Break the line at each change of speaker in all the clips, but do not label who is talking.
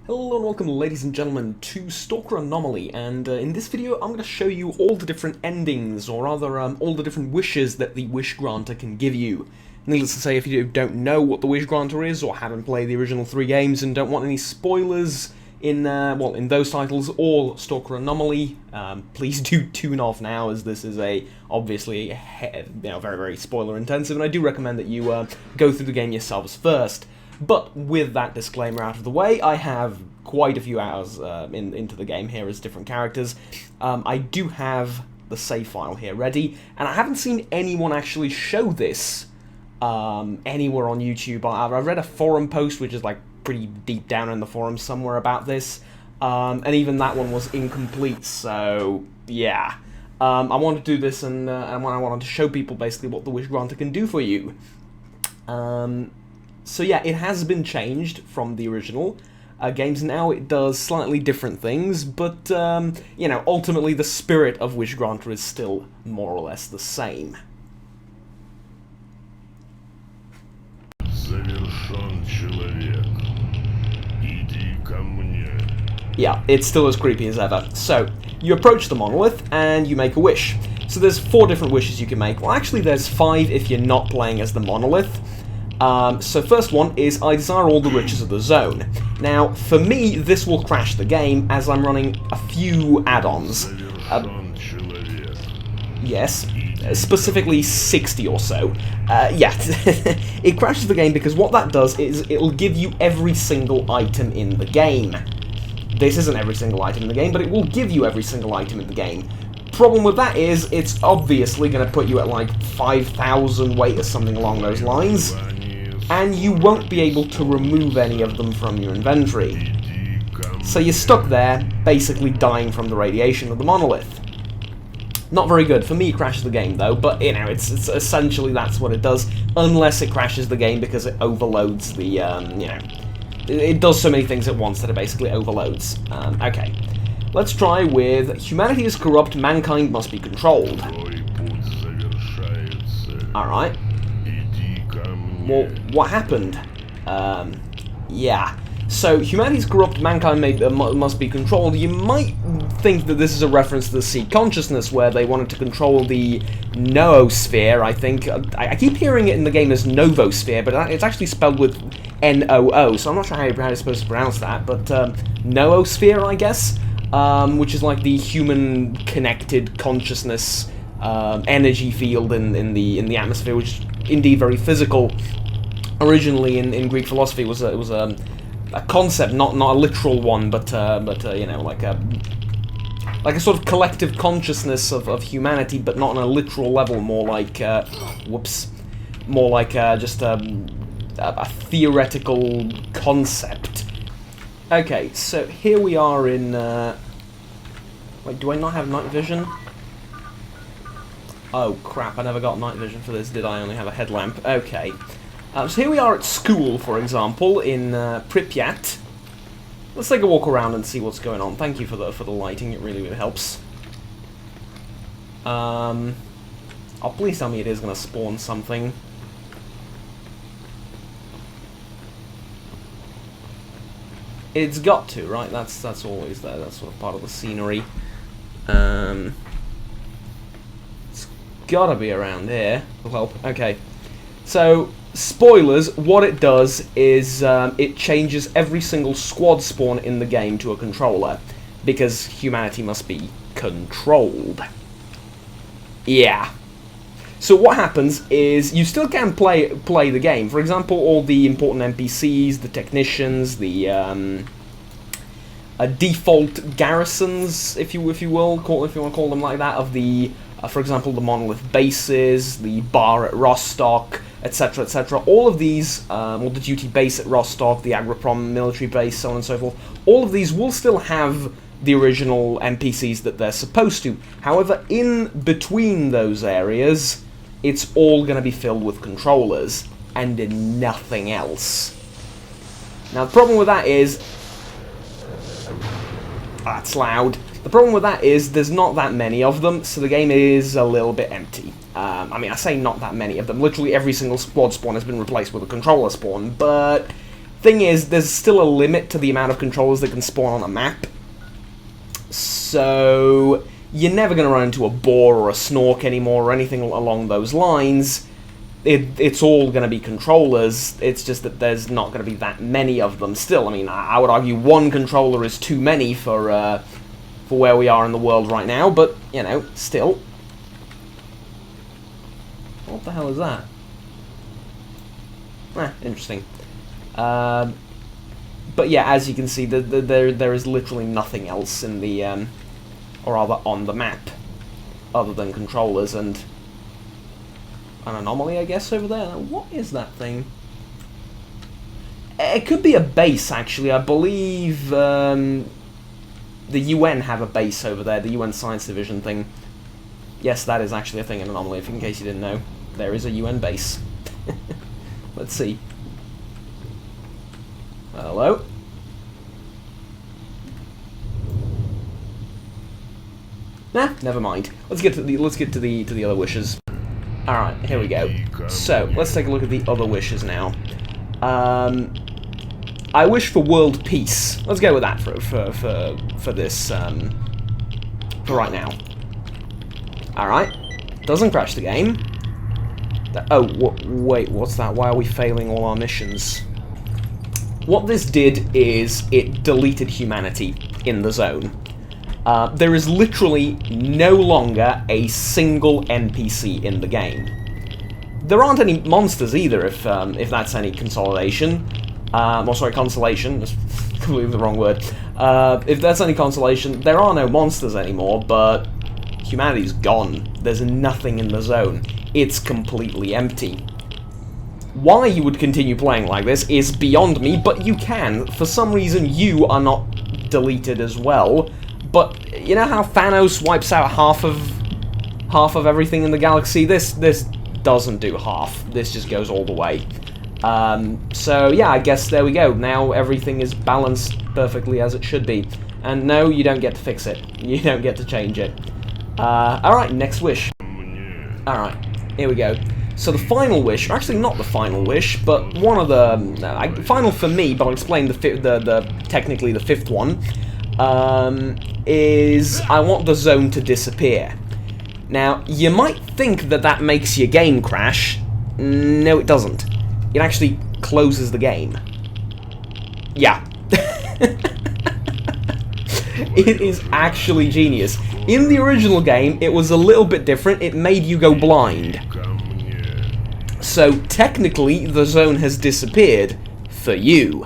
Hello and welcome, ladies and gentlemen, to Stalker Anomaly, and in this video I'm going to show you all the different endings, or rather all the different wishes that the Wish Granter can give you. Needless to say, if you don't know what the Wish Granter is, or haven't played the original 3 games and don't want any spoilers in in those titles or Stalker Anomaly, please do tune off now, as this is obviously very, very spoiler intensive, and I do recommend that you go through the game yourselves first. But with that disclaimer out of the way, I have quite a few hours into the game here as different characters. I do have the save file here ready, and I haven't seen anyone actually show this anywhere on YouTube. I read a forum post, which is like pretty deep down in the forum somewhere about this, and even that one was incomplete, so yeah. I wanted to do this, and I wanted to show people basically what the Wish Granter can do for you. So yeah, it has been changed from the original games. Now it does slightly different things, but, you know, ultimately the spirit of Wish Granter is still more or less the same. Yeah, it's still as creepy as ever. So, you approach the monolith, and you make a wish. So there's 4 different wishes you can make. Well, actually there's 5 if you're not playing as the monolith. So first one is, I desire all the riches of the zone. Now, for me, this will crash the game, as I'm running a few add-ons. Yes, specifically 60 or so. Yeah, it crashes the game because what that does is it'll give you every single item in the game. This isn't every single item in the game, but it will give you every single item in the game. Problem with that is, it's obviously going to put you at like 5,000 weight or something along those lines, and you won't be able to remove any of them from your inventory. So you're stuck there, basically dying from the radiation of the monolith. Not very good. For me, it crashes the game, though, but, you know, it's essentially that's what it does, unless it crashes the game because it overloads the, you know, it does so many things at once that it basically overloads. Okay. Let's try with, humanity is corrupt, mankind must be controlled. Alright. Well, what happened? Yeah. So, humanity is corrupt, mankind must be controlled. You might think that this is a reference to the Seed Consciousness, where they wanted to control the noosphere, I think. I keep hearing it in the game as Novosphere, but it's actually spelled with N-O-O, so I'm not sure how you're supposed to pronounce that, but noosphere, I guess, which is like the human connected consciousness energy field in the atmosphere, which is indeed very physical. Originally in Greek philosophy, it was a concept, not a literal one, but you know, like a sort of collective consciousness of humanity, but not on a literal level. More like more like just a theoretical concept. Okay, so here we are in. Wait, do I not have night vision? Oh crap! I never got night vision for this, did I? Only have a headlamp. Okay. So here we are at school, for example, in Pripyat. Let's take a walk around and see what's going on. Thank you for the lighting; it really helps. Oh, please tell me it is going to spawn something. It's got to, right? That's always there. That's sort of part of the scenery. It's gotta be around here. Well, okay. So, spoilers, what it does is it changes every single squad spawn in the game to a controller, because humanity must be controlled. Yeah. So what happens is you still can play the game. For example, all the important NPCs, the technicians, the default garrisons, if you will, if you want to call them like that, of the, for example, the monolith bases, the bar at Rostock, etc., etc. All of these, or the duty base at Rostock, the Agroprom military base, so on and so forth. All of these will still have the original NPCs that they're supposed to. However, in between those areas, it's all going to be filled with controllers, and nothing else. Now, the problem with that is... That's loud. The problem with that is there's not that many of them, so the game is a little bit empty. I mean, I say not that many of them. Literally every single squad spawn has been replaced with a controller spawn, but thing is, there's still a limit to the amount of controllers that can spawn on a map. So you're never going to run into a boar or a snork anymore or anything along those lines. It's all going to be controllers. It's just that there's not going to be that many of them still. I mean, I would argue one controller is too many for where we are in the world right now, but, you know, still. What the hell is that? Interesting. But yeah, as you can see, there is literally nothing else in the, or rather on the map, other than controllers and an anomaly, I guess, over there. Now, what is that thing? It could be a base, actually. I believe the UN have a base over there, the UN Science Division thing. Yes, that is actually a thing in Anomaly, in case you didn't know. There is a UN base. Let's see. Hello? Nah, never mind. Let's get to the other wishes. Alright, here we go. So, let's take a look at the other wishes now. I wish for world peace. Let's go with that for this, for right now. Alright. Doesn't crash the game. Wait, what's that? Why are we failing all our missions? What this did is it deleted humanity in the zone. There is literally no longer a single NPC in the game. There aren't any monsters either, if that's any consolation. Or sorry, consolation. That's completely the wrong word. If that's any consolation, there are no monsters anymore, but humanity's gone. There's nothing in the zone. It's completely empty. Why you would continue playing like this is beyond me, but you can. For some reason, you are not deleted as well. But you know how Thanos wipes out half of everything in the galaxy? This doesn't do half. This just goes all the way. So yeah, I guess there we go. Now everything is balanced perfectly as it should be. And no, you don't get to fix it. You don't get to change it. Alright, next wish. Alright, here we go. So the final wish, or actually not the final wish, but one of the final for me, but I'll explain technically the fifth one. Is I want the zone to disappear. Now, you might think that that makes your game crash. No, it doesn't. It actually closes the game. Yeah. It is actually genius. In the original game, it was a little bit different. It made you go blind. So, technically, the zone has disappeared for you.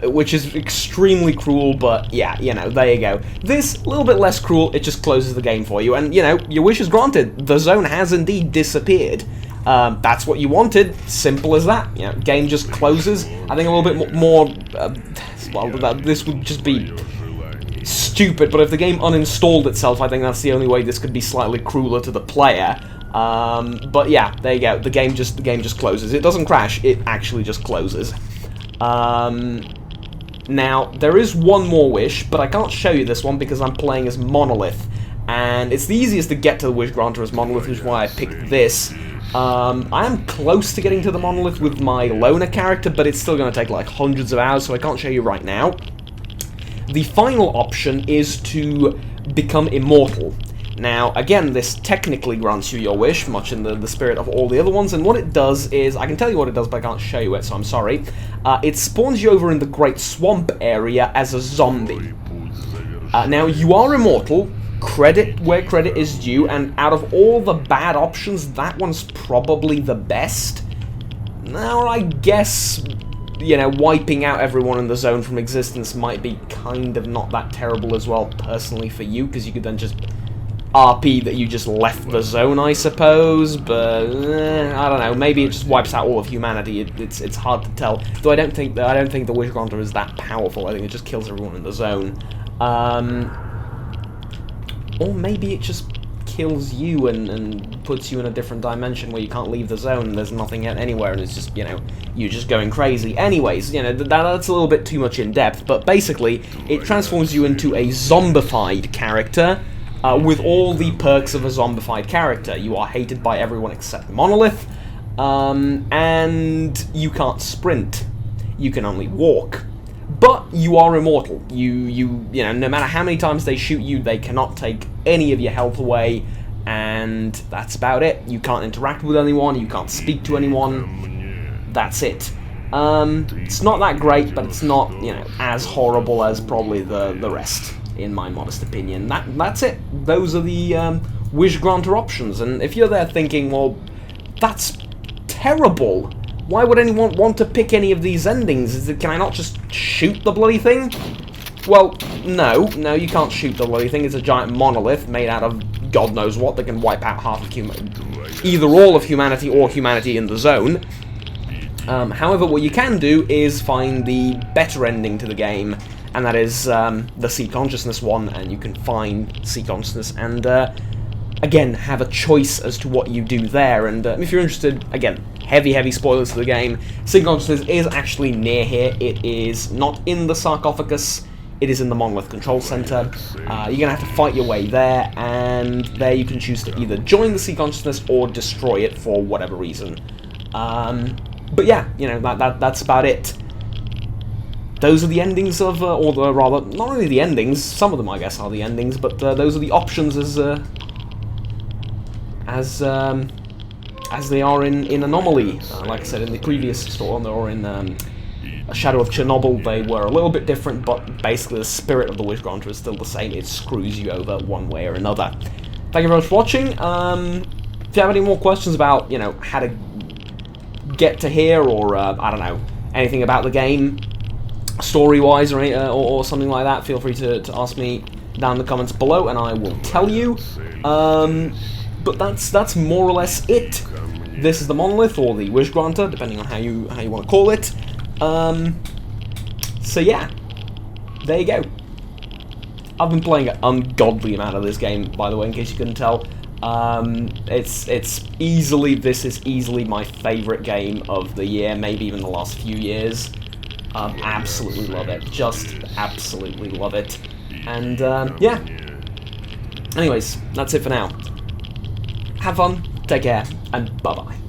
Which is extremely cruel, but yeah, you know, there you go. This, a little bit less cruel, it just closes the game for you, and, you know, your wish is granted. The zone has indeed disappeared. That's what you wanted, simple as that. You know, game just closes. I think a little bit more, well, this would just be stupid, but if the game uninstalled itself, I think that's the only way this could be slightly crueler to the player. But yeah, there you go. The game just closes. It doesn't crash, it actually just closes. Now, there is one more wish, but I can't show you this one because I'm playing as Monolith, and it's the easiest to get to the wish granter as Monolith, which is why I picked this. I am close to getting to the Monolith with my loner character, but it's still going to take like hundreds of hours, so I can't show you right now. The final option is to become immortal. Now, again, this technically grants you your wish, much in the spirit of all the other ones, and what it does is, I can tell you what it does, but I can't show you it, so I'm sorry. It spawns you over in the Great Swamp area as a zombie. Now, you are immortal, credit where credit is due, and out of all the bad options, that one's probably the best. Now, I guess, you know, wiping out everyone in the zone from existence might be kind of not that terrible as well, personally, for you, because you could then just RP that you just left the zone, I suppose, but I don't know. Maybe it just wipes out all of humanity. It's hard to tell. Though I don't think the Wish Granter is that powerful. I think it just kills everyone in the zone. Or maybe it just kills you and puts you in a different dimension where you can't leave the zone and there's nothing anywhere and it's just, you know, you just going crazy. Anyways, you know, that's a little bit too much in depth, but basically it transforms you into a zombified character. With all the perks of a zombified character. You are hated by everyone except Monolith, and you can't sprint. you can only walk. But you are immortal. You know, no matter how many times they shoot you, they cannot take any of your health away, and that's about it. You can't interact with anyone, you can't speak to anyone. That's it. It's not that great, but it's not, you know, as horrible as probably the rest, in my modest opinion. That's it. Those are the wish granter options, and if you're there thinking, well, that's terrible, why would anyone want to pick any of these endings? Can I not just shoot the bloody thing? Well, no, you can't shoot the bloody thing. It's a giant monolith made out of God knows what that can wipe out half of either all of humanity or humanity in the zone. However, what you can do is find the better ending to the game, and that is the Sea Consciousness one, and you can find Sea Consciousness and, again, have a choice as to what you do there, and if you're interested, again, heavy spoilers for the game, Sea Consciousness is actually near here. It is not in the sarcophagus, it is in the Monolith Control Center. You're going to have to fight your way there, and there you can choose to either join the Sea Consciousness or destroy it for whatever reason. But yeah, you know, that's about it. Those are the endings of, or rather, not only the endings, some of them I guess are the endings, but those are the options as they are in Anomaly. Like I said, in the previous store, or in A Shadow of Chernobyl, they were a little bit different, but basically the spirit of the Wish Granter is still the same. It screws you over one way or another. Thank you very much for watching. If you have any more questions about, you know, how to get to here, or I don't know, anything about the game, story-wise, or something like that, feel free to ask me down in the comments below, and I will tell you. But that's more or less it. This is the Monolith, or the Wish Granter, depending on how you want to call it. So yeah, there you go. I've been playing an ungodly amount of this game, by the way, in case you couldn't tell. This is easily my favourite game of the year, maybe even the last few years. Absolutely love it, just absolutely love it. And yeah. Anyways, that's it for now. Have fun, take care, and bye-bye.